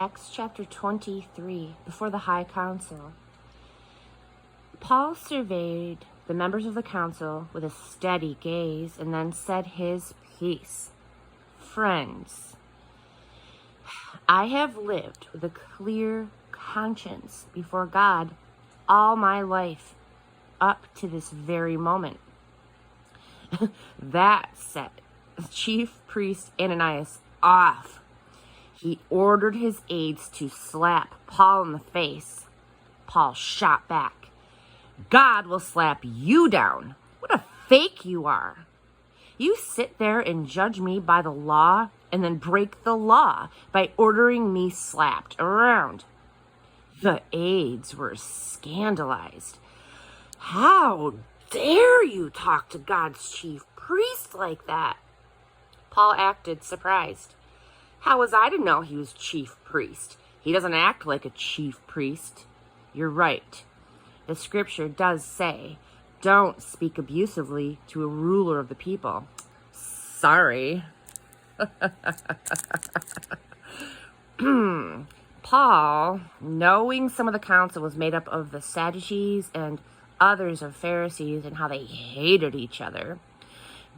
Acts chapter 23, before the high council. Paul surveyed the members of the council with a steady gaze and then said his piece. Friends, I have lived with a clear conscience before God all my life up to this very moment. That set the chief priest Ananias off. He ordered his aides to slap Paul in the face. Paul shot back. God will slap you down. What a fake you are. You sit there and judge me by the law and then break the law by ordering me slapped around. The aides were scandalized. How dare you talk to God's chief priest like that? Paul acted surprised. How was I to know he was chief priest? He doesn't act like a chief priest. You're right. The scripture does say, don't speak abusively to a ruler of the people. Sorry. Paul, knowing some of the council was made up of the Sadducees and others of Pharisees and how they hated each other,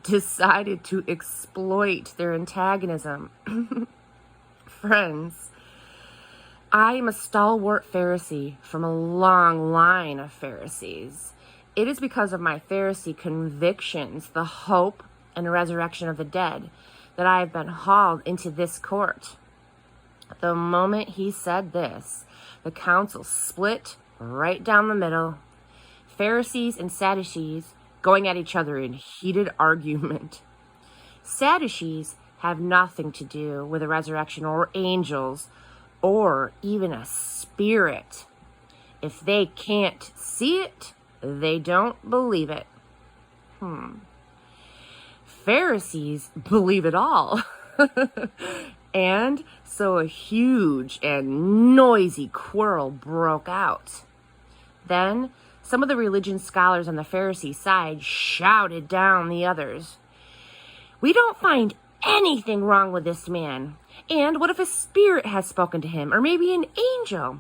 decided to exploit their antagonism. Friends, I am a stalwart Pharisee from a long line of Pharisees. It is because of my Pharisee convictions, the hope and resurrection of the dead, that I have been hauled into this court. The moment he said this, the council split right down the middle. Pharisees and Sadducees going at each other in heated argument. Sadducees have nothing to do with the resurrection or angels or even a spirit. If they can't see it, they don't believe it. Pharisees believe it all. And so a huge and noisy quarrel broke out. Then some of the religion scholars on the Pharisee side shouted down the others. We don't find anything wrong with this man. And what if a spirit has spoken to him, or maybe an angel?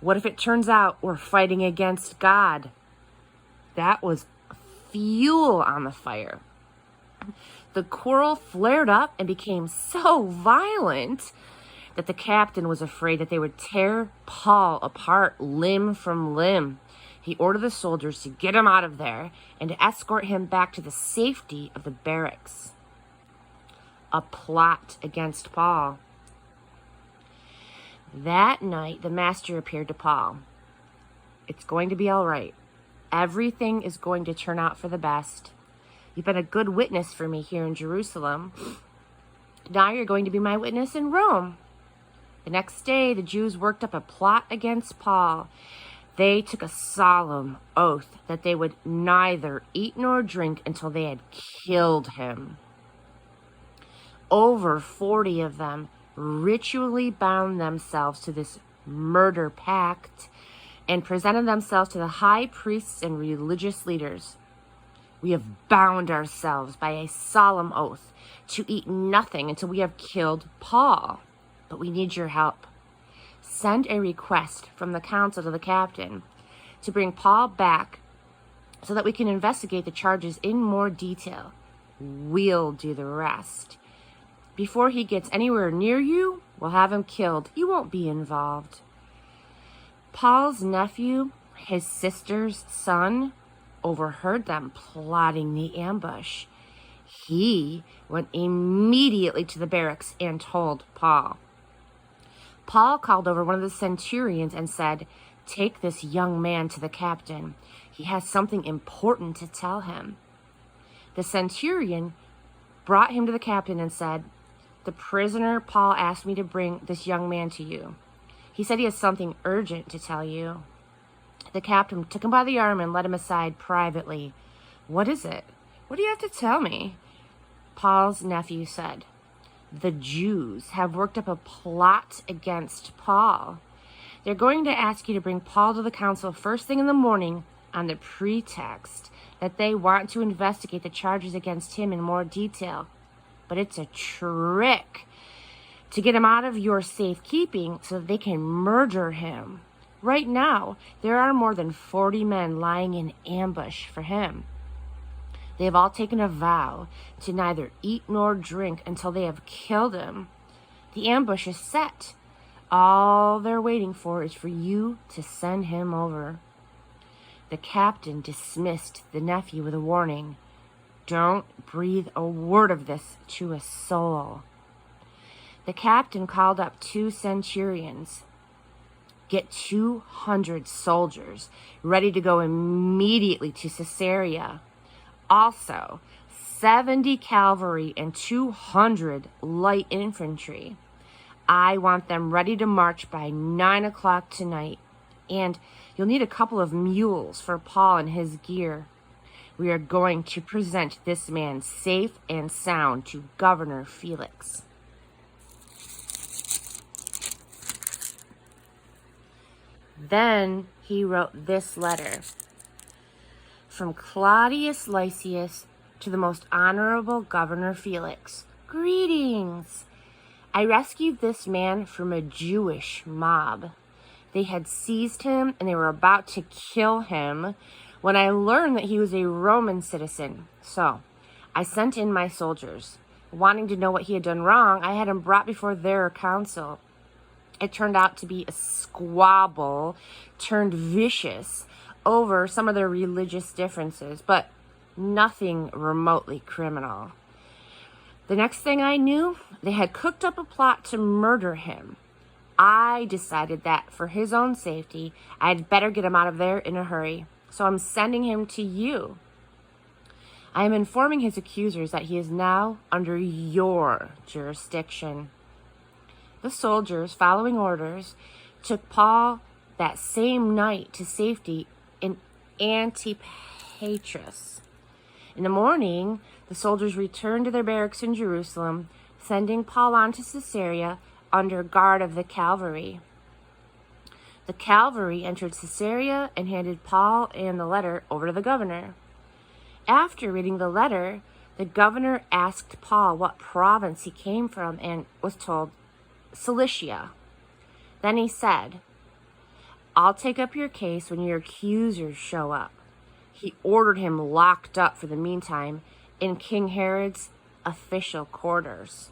What if it turns out we're fighting against God? That was fuel on the fire. The quarrel flared up and became so violent that the captain was afraid that they would tear Paul apart limb from limb. He ordered the soldiers to get him out of there and to escort him back to the safety of the barracks. A plot against Paul. That night, the master appeared to Paul. It's going to be all right. Everything is going to turn out for the best. You've been a good witness for me here in Jerusalem. Now you're going to be my witness in Rome. The next day, the Jews worked up a plot against Paul. They took a solemn oath that they would neither eat nor drink until they had killed him. Over 40 of them ritually bound themselves to this murder pact and presented themselves to the high priests and religious leaders. We have bound ourselves by a solemn oath to eat nothing until we have killed Paul. But we need your help. Send a request from the council to the captain to bring Paul back so that we can investigate the charges in more detail. We'll do the rest. Before he gets anywhere near you, we'll have him killed. You won't be involved. Paul's nephew, his sister's son, overheard them plotting the ambush. He went immediately to the barracks and told Paul. Paul called over one of the centurions and said, "Take this young man to the captain. He has something important to tell him." The centurion brought him to the captain and said, "The prisoner Paul asked me to bring this young man to you. He said he has something urgent to tell you." The captain took him by the arm and led him aside privately. "What is it? What do you have to tell me?" Paul's nephew said, "The Jews have worked up a plot against Paul. They're going to ask you to bring Paul to the council first thing in the morning on the pretext that they want to investigate the charges against him in more detail. But it's a trick. to get him out of your safekeeping so that they can murder him. Right now, there are more than 40 men lying in ambush for him. They have all taken a vow to neither eat nor drink until they have killed him. The ambush is set. All they're waiting for is for you to send him over." The captain dismissed the nephew with a warning. "Don't breathe a word of this to a soul." The captain called up 2 centurions. "Get 200 soldiers ready to go immediately to Caesarea. Also, 70 cavalry and 200 light infantry. I want them ready to march by 9 o'clock tonight. And you'll need a couple of mules for Paul and his gear. We are going to present this man safe and sound to Governor Felix." Then he wrote this letter. "From Claudius Lysias to the most honorable Governor Felix. Greetings! I rescued this man from a Jewish mob. They had seized him and they were about to kill him when I learned that he was a Roman citizen. So I sent in my soldiers. Wanting to know what he had done wrong, I had him brought before their council. It turned out to be a squabble turned vicious over some of their religious differences, but nothing remotely criminal. The next thing I knew, they had cooked up a plot to murder him. I decided that for his own safety, I'd better get him out of there in a hurry. So I'm sending him to you. I am informing his accusers that he is now under your jurisdiction." The soldiers, following orders, took Paul that same night to safety in Antipatris. In the morning, the soldiers returned to their barracks in Jerusalem, sending Paul on to Caesarea under guard of the cavalry. The cavalry entered Caesarea and handed Paul and the letter over to the governor. After reading the letter, the governor asked Paul what province he came from and was told, "Cilicia." Then he said, "I'll take up your case when your accusers show up." He ordered him locked up for the meantime in King Herod's official quarters.